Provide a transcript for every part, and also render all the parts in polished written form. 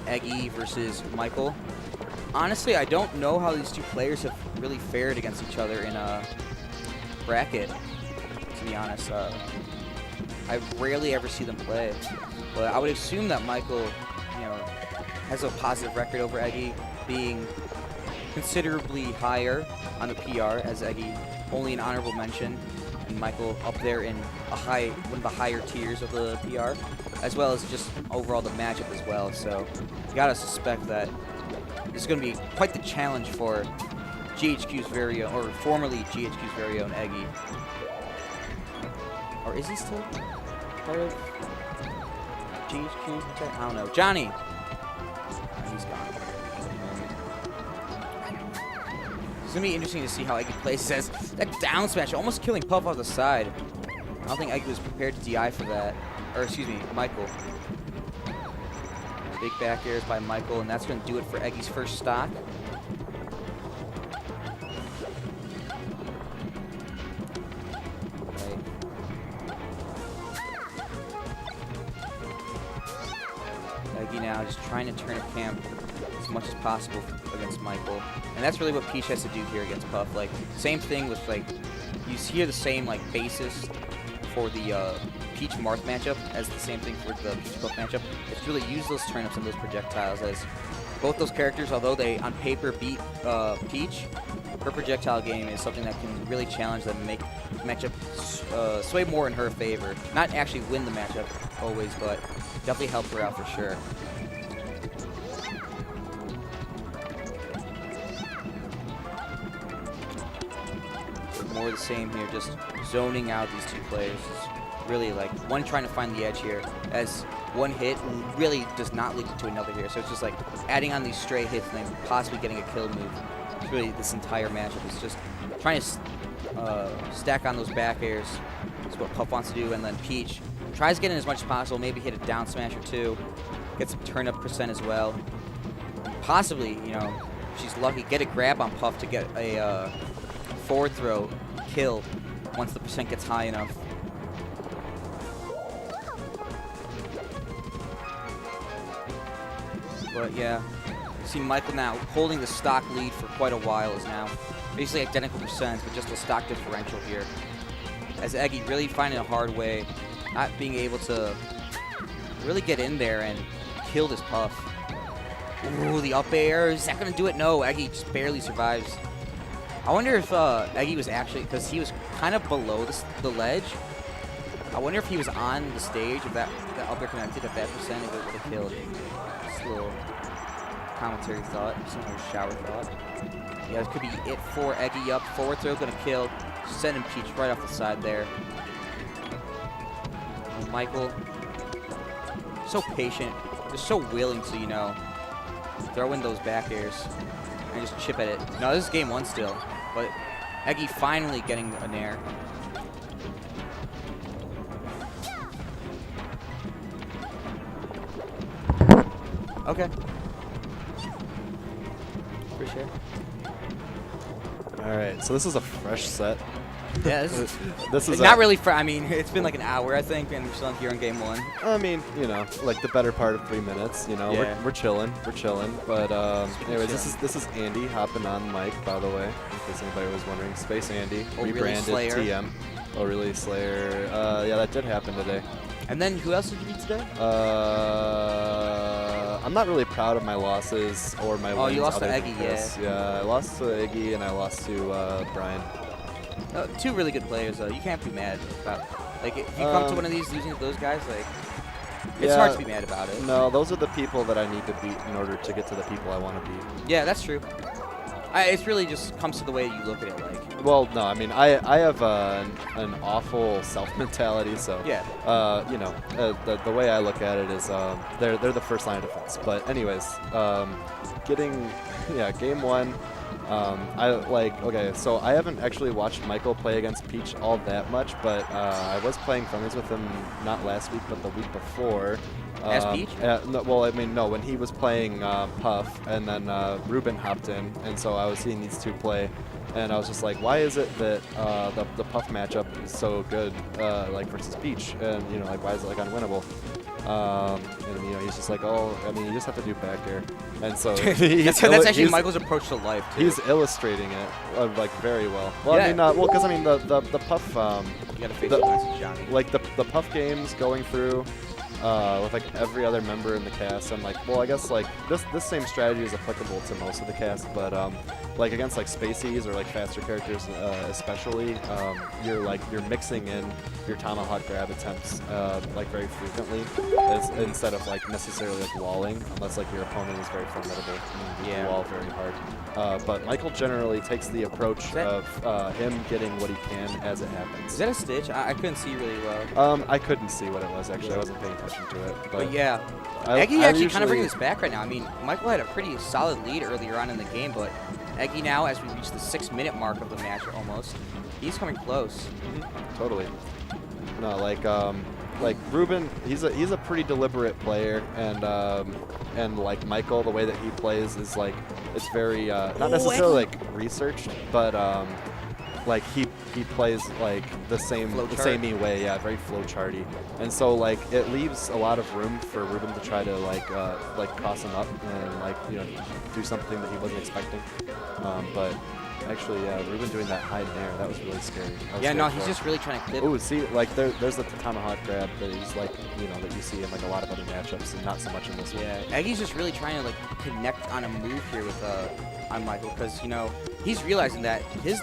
Eggy versus Michael. Honestly, I don't know how these two players have really fared against each other in a bracket, to be honest. I rarely ever see them play, but I would assume that Michael, has a positive record over Eggy, being considerably higher on the PR, as Eggy only an honorable mention, and Michael up there in one of the higher tiers of the PR, as well as just overall the matchup as well. So you gotta suspect that this is gonna be quite the challenge for GHQ's very own, or formerly GHQ's very own Eggy. Or is he still part of GHQ? I don't know. Johnny! Oh, he's gone. It's going to be interesting to see how Eggy plays. As that down smash, almost killing Puff off the side. I don't think Eggy was prepared to DI for that. Or, excuse me, Michael. Big back airs by Michael, and that's going to do it for Eggy's first stock. Eggy now just trying to turn a camp as much as possible against Michael. And that's really what Peach has to do here against Puff. Like, same thing with, like, you hear the same, like, basis for the Peach Marth matchup as the same thing for the Peach Puff matchup. It's really use those turnips and those projectiles, as both those characters, although they on paper beat Peach, her projectile game is something that can really challenge them and make the matchup sway more in her favor. Not actually win the matchup always, but definitely help her out for sure. More of the same here, just zoning out these two players. Really, like, one trying to find the edge here, as one hit really does not lead to another here. So it's just like adding on these stray hits and then possibly getting a kill move. It's really this entire matchup is just trying to stack on those back airs. That's what Puff wants to do, and then Peach tries getting as much as possible, maybe hit a down smash or two, get some turn up percent as well. Possibly, she's lucky, get a grab on Puff to get a forward throw kill once the percent gets high enough. But yeah, you see Michael now holding the stock lead for quite a while, is now basically identical percents, but just a stock differential here. As Eggy really finding a hard way, not being able to really get in there and kill this Puff. Ooh, the up air, is that gonna do it? No, Eggy just barely survives. I wonder if Eggy was actually, because he was kind of below the ledge, I wonder if he was on the stage, if that up air connected at that percent, if it would have killed. Just a little commentary thought, some kind of shower thought. Yeah, this could be it for Eggy up. Forward throw gonna kill, sending Peach right off the side there. And Michael, so patient, just so willing to, throw in those back airs and just chip at it. No, this is game one still, but Eggy finally getting a nair. Okay. Appreciate it. All right, so this is a fresh set. Yeah, this is not really fresh. I mean, it's been like an hour, I think, and we're still here in game one. I mean, like the better part of 3 minutes. Yeah. We're chilling. But anyways, this is Andy hopping on mic, by the way, in case anybody was wondering. Space Andy, rebranded TM. Oh, really, Slayer? Yeah, that did happen today. And then who else did you beat today? I'm not really proud of my losses or my wins. Oh, you lost to Eggy, yeah. Yeah, I lost to Eggy and I lost to Brian. Two really good players, though. You can't be mad about. Like, if you come to one of these losing to those guys, like, it's hard to be mad about it. No, those are the people that I need to beat in order to get to the people I want to beat. Yeah, that's true. It's really just comes to the way you look at it, like. Well, no, I mean, I have an awful self mentality, so yeah. The way I look at it is they're the first line of defense. But anyways, game one. Okay, so I haven't actually watched Michael play against Peach all that much, but I was playing friendlies with him not last week, but the week before. As Peach? No, when he was playing Puff, and then Ruben hopped in, and so I was seeing these two play, and I was just like, why is it that the Puff matchup is so good, like versus Peach, and why is it like unwinnable? And you know, he's just like, oh, I mean, you just have to do back air. And so that's actually Michael's approach to life, too. He's illustrating it like very well. Well, yeah. I mean, well, because I mean the Puff, you gotta face the message, Johnny. Like the Puff games going through. With like every other member in the cast, I'm like, well, I guess like this same strategy is applicable to most of the cast, but like against like Spaceys or like faster characters, especially, you're mixing in your tomahawk grab attempts like very frequently, instead of like necessarily like walling, unless like your opponent is very formidable and you wall very hard. But Michael generally takes the approach of him getting what he can as it happens. Is that a stitch? I couldn't see really well. I couldn't see what it was actually. I wasn't paying attention to it. But yeah, Eggy actually kind of bringing this back right now. I mean, Michael had a pretty solid lead earlier on in the game, but Eggy now, as we reach the 6-minute mark of the match almost, he's coming close. Totally. No, like Ruben, he's a pretty deliberate player, and like Michael, the way that he plays is like it's very not necessarily like researched, but like he plays like the same way, yeah, very flowcharty, and so like it leaves a lot of room for Ruben to try to like cross him up and like, you know, do something that he wasn't expecting, but actually, Ruben doing that hide nair, that was really scary. Yeah, no, he's just really trying to clip. Oh, see, like there's the tomahawk grab that he's like, you know, that you see in like a lot of other matchups, and not so much in this one. Yeah, Eggy's just really trying to like connect on a move here with on Michael, because you know he's realizing that his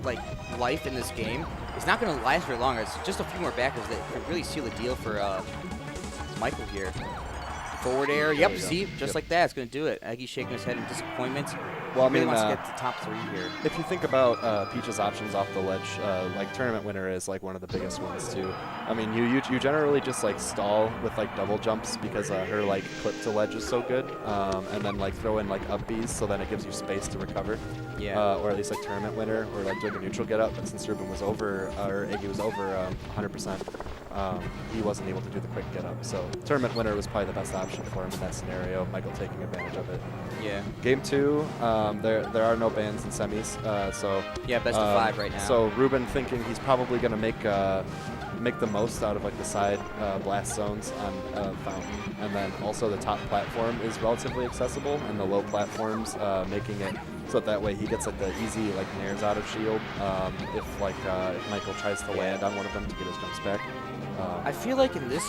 like life in this game is not going to last very long. It's just a few more backers that can really seal the deal for Michael here. Forward air, yep, see, just like that, it's going to do it. Eggy shaking his head in disappointment. Well, I mean, mean, he wants to get to top 3 here. If you think about Peach's options off the ledge, like Tournament Winner is like one of the biggest ones too. I mean, you generally just like stall with like double jumps because her like clip to ledge is so good, and then like throw in like up Bs so then it gives you space to recover. Yeah. Or at least like Tournament Winner or like doing a neutral get up. But since Ruben was over, or Eggy was over 100%, he wasn't able to do the quick get up. So Tournament Winner was probably the best option for him in that scenario. Michael taking advantage of it. Yeah. Game 2, there are no bans in semis, so yeah, best of 5 right now. So Ruben thinking he's probably going to make the most out of like the side blast zones on Fountain, and then also the top platform is relatively accessible, and the low platforms making it so that way he gets like the easy like nairs out of shield if Michael tries to land on one of them to get his jumps back. I feel like in this,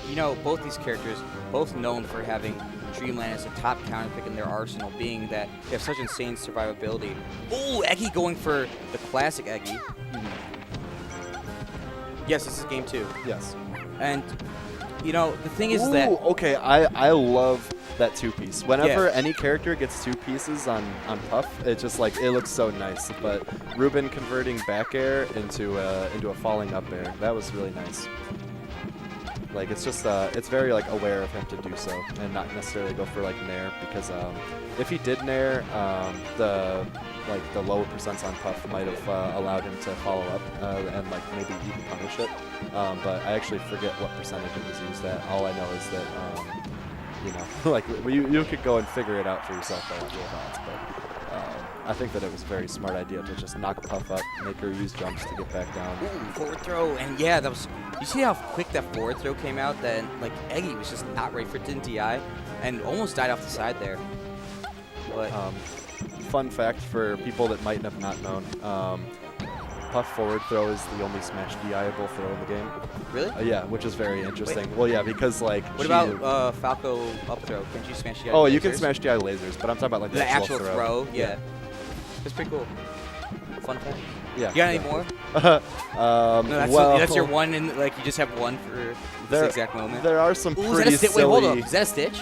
you know, both these characters, both known for having Dreamland as a top counter pick in their arsenal, being that they have such insane survivability. Oh, Eggy going for the classic Eggy. Yes, this is game 2. Yes. And, you know, the thing is that... Okay, I love that 2-piece. Whenever any character gets 2 pieces on Puff, it just like, it looks so nice. But Ruben converting back air into a falling up air, that was really nice. Like, it's just, it's very, like, aware of him to do so and not necessarily go for, like, nair, because if he did nair, the lower percents on Puff might have allowed him to follow up and, like, maybe even punish it. But I actually forget what percentage it was used at. All I know is that, you know, like, you could go and figure it out for yourself by your thoughts, but I think that it was a very smart idea to just knock Puff up, make her use jumps to get back down. Ooh, forward throw, and yeah, that was. You see how quick that forward throw came out? Then like Eggy was just not ready for it, didn't DI, and almost died off the side there. But fun fact for people that might have not known, Puff forward throw is the only smash DI-able throw in the game. Really? Yeah, which is very interesting. Wait. Well, yeah, because like. What about Falco up throw? Can't you smash DI? Oh, lasers? You can smash DI lasers, but I'm talking about like the actual throw. Yeah. That's pretty cool. Fun fact. Yeah. You got any more? No, that's your one, and like you just have one for this exact moment. There are some Ooh, pretty silly. Wait, hold up. Is that a stitch?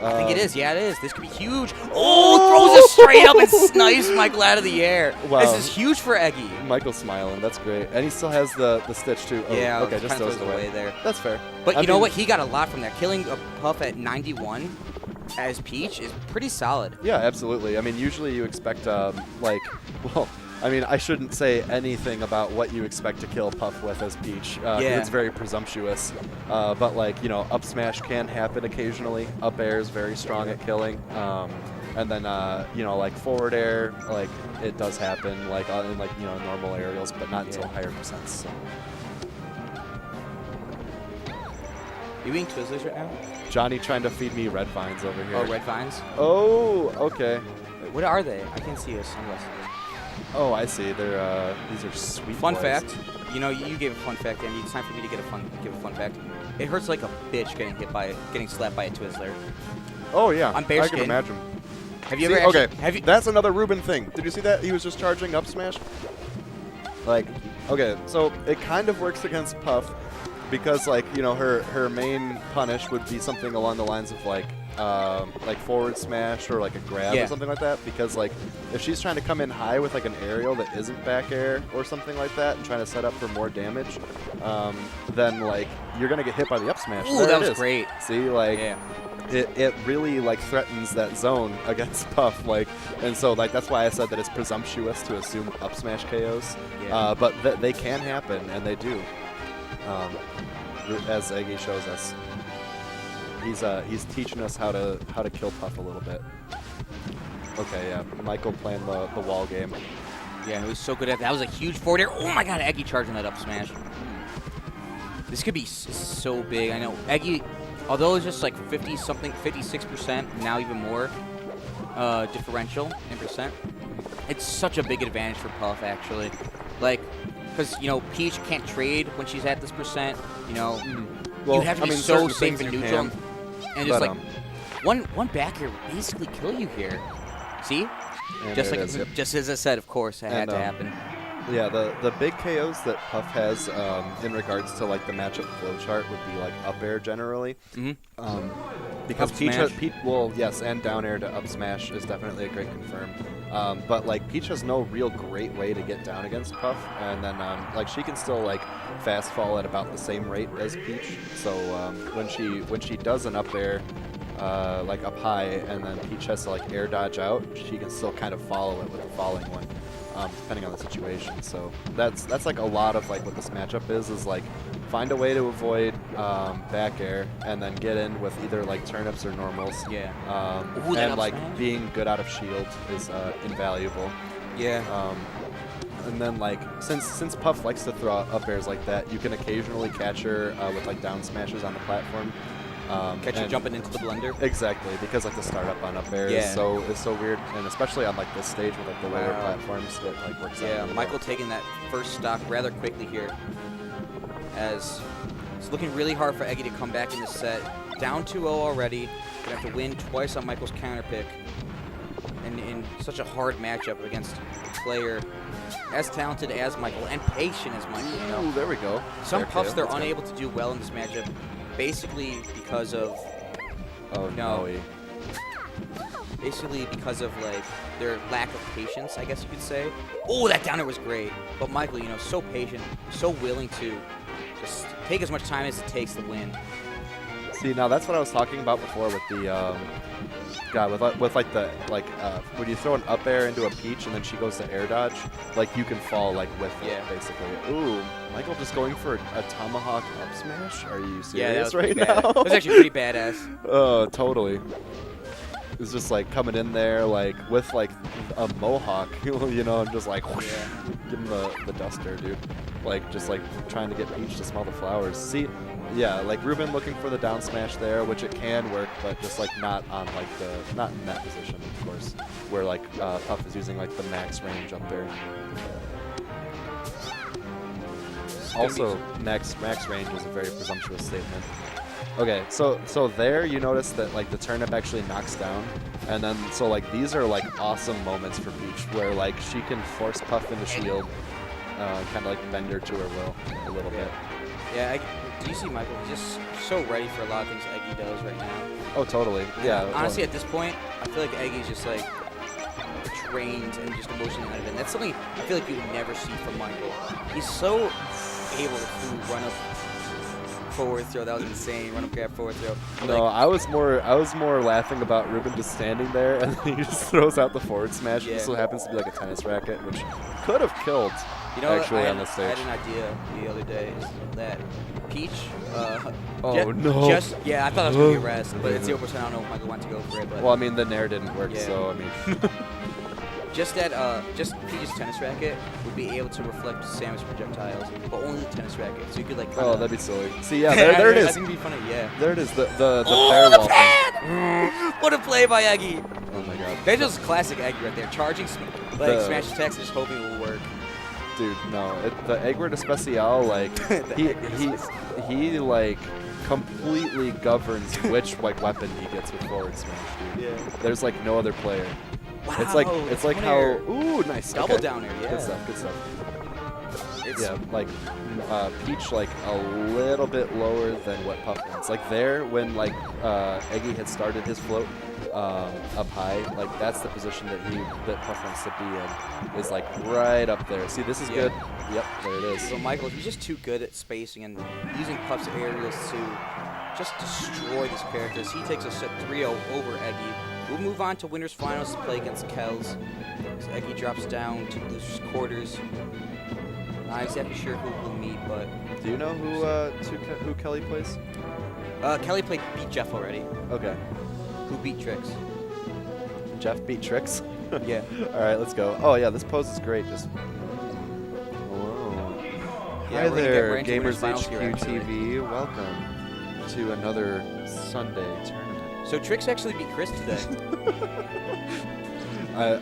I think it is. Yeah, it is. This could be huge. Oh, throws it straight up and snipes Michael out of the air. Wow. This is huge for Eggy. Michael's smiling. That's great. And he still has the stitch, too. Oh, yeah, okay, just throws it away there. That's fair. But you know what? He got a lot from that. Killing a Puff at 91 as Peach is pretty solid. Yeah, absolutely. I mean, usually you expect, I mean, I shouldn't say anything about what you expect to kill Puff with as Peach. It's very presumptuous. But, like, you know, up smash can happen occasionally. Up air is very strong at killing. And then, you know, like forward air, like, it does happen, like, in, like, you know, normal aerials, but not until higher percents. So. You eating Twizzlers right now? Johnny trying to feed me red vines over here. Oh, red vines? Oh, okay. Wait, what are they? I can't see a sunglasses. Oh, I see. They're these are sweet. Fun boys. fact. You know, you gave a fun fact, and it's time for me to give a fun fact. It hurts like a bitch getting slapped by a Twizzler. Oh yeah, On bare I skin. can imagine. Have you See, ever actually, okay, have you that's another Ruben thing. Did you see that? He was just charging up smash. Like, okay, so it kind of works against Puff because, like, you know, her main punish would be something along the lines of like forward smash or like a grab Yeah. or something like that. Because like if she's trying to come in high with like an aerial that isn't back air or something like that and trying to set up for more damage, then like you're gonna get hit by the up smash. Ooh, There that it was is. great. See, like. Yeah. It really like threatens that zone against Puff, like, and so like that's why I said that it's presumptuous to assume up smash KOs, Yeah. but they can happen and they do, as Eggy shows us. He's teaching us how to kill Puff a little bit. Okay, yeah, Michael playing the wall game. Yeah, it was so good at that. That was a huge forward air. Oh my god, Eggy charging that up smash. This could be so big. I know Eggy, although it's just like 50-something, 56%, now even more differential in percent. It's such a big advantage for Puff, actually. Like, because, you know, Peach can't trade when she's at this percent. You know, Well, you have to I be mean, so certain safe things and you neutral. can, And just but, like, one back air would basically kill you here. See? and Just there like it is, yep. just as I said, of course, it had And, to happen. Yeah, the big KOs that Puff has in regards to like the matchup flowchart would be like up air generally. Because Up Peach, smash. well, yes, and down air to up smash is definitely a great confirm. But like Peach has no real great way to get down against Puff, and then like she can still like fast fall at about the same rate as Peach. So when she does an up air, like up high, and then Peach has to like air dodge out, she can still kind of follow it with a falling one. Depending on the situation. So that's like a lot of like what this matchup is like find a way to avoid back air and then get in with either like turnips or normals. Yeah. Ooh, that and up like smash? being good out of shield is invaluable. Yeah. And then like since Puff likes to throw up airs like that, you can occasionally catch her with like down smashes on the platform. Catch you and- jumping into the blender. Exactly, because like the startup on up air Yeah. is so weird, and especially on like this stage with like the lower Wow. platforms, it like works out. Yeah, really Michael well. taking that first stock rather quickly here, as it's looking really hard for Eggy to come back in this set. Down 2-0 already. Gonna have to win twice on Michael's counter pick, and in such a hard matchup against a player as talented as Michael and patient as Michael. You know, Ooh, there we go. some Fair puffs KO. they're That's good. unable to do well in this matchup, basically because of Oh No. no. basically because of like their lack of patience, I guess you could say. Oh, that downer was great. But Michael, you know, so patient, so willing to just take as much time as it takes to win. See, now that's what I was talking about before with the with like the when you throw an up air into a Peach and then she goes to air dodge, like you can fall like with Yeah. it basically. Ooh, Michael just going for a tomahawk up smash? Are you serious Yeah, that was right pretty bad. now? It was actually pretty badass. Oh, totally. It's just like coming in there like with like a mohawk, you know, and just like whoosh, Yeah. give him the duster, dude. Like just like trying to get Peach to smell the flowers. See, yeah, like Ruben looking for the down smash there, which it can work, but just like not on like not in that position, of course, where like Puff is using like the max range up there. Also, max range is a very presumptuous statement. Okay, so there you notice that like the turnip actually knocks down, and then so like these are like awesome moments for Peach where like she can force Puff into shield, kind of like bend her to her will a little bit. Yeah, do you see Michael? He's just so ready for a lot of things Eggy does right now. Oh, totally. Yeah. Honestly, at this point, I feel like Eggy's just like trained and just emotionally out of it. And that's something I feel like you would never see from Michael. He's so able to run up forward throw. That was insane. Run up grab forward throw. No, Like, I was more laughing about Ruben just standing there and then he just throws out the forward smash. Yeah. This happens to be like a tennis racket, which could have killed you know, actually I on this stage. had an idea the other day is that Peach. Oh, no. Yeah, I thought that was gonna be a rest, but it's 0%. I don't know if Michael wanted to go for it, but Well, I mean the nair didn't work, Yeah. so I mean. just Peach's tennis racket would be able to reflect Samus projectiles, but only the tennis racket. So you could like. Oh, that'd be silly. See, yeah, there it is. I think it'd be funny. Yeah. There it is. The Oh, bear the wall pad! What a play by Eggy. thing. Oh my god. That's just classic Eggy right there. Charging smash attacks, and just hoping it will work. Dude, no. The Eggward Especial, like he like completely governs which like weapon he gets with forward smash, dude. Yeah. There's like no other player. Wow. It's like how ooh, nice. Double okay. down air, yeah. Good stuff, good stuff. It's, Yeah, like Peach like a little bit lower than what Puff wants. Like there, when like Eggy had started his float up high, like that's the position that Puff wants to be in. Is like right up there. See, this is good. Yep, there it is. So Michael, he's just too good at spacing and using Puff's aerials to just destroy these characters. He takes a set 3-0 over Eggy. We'll move on to winners finals to play against Kells. So Eggy drops down to losers quarters. Not exactly sure who we'll meet, but Do you know who Kelly plays? Kelly beat Jeff already. Okay. Who beat Trix? Jeff beat Trix. Yeah. All right, let's go. Oh yeah, this pose is great. Just. Whoa. Yeah, Hi we're gonna there, get into winners Gamers finals here, HQ actually. TV. Welcome to another Sunday tournament. So Trix actually beat Chris today.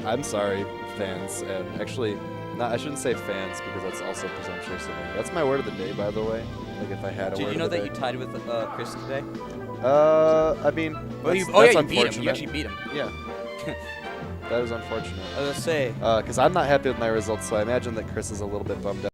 I'm sorry, fans, and actually, I shouldn't say fans because that's also presumptuous of me. That's my word of the day, by the way. Like if I had a Did word you know of the that day. you tied with Chris today? I mean, Oh, that's, you that's beat him. You unfortunate. actually beat him. Yeah. That is unfortunate. I was gonna say. Because I'm not happy with my results, so I imagine that Chris is a little bit bummed out.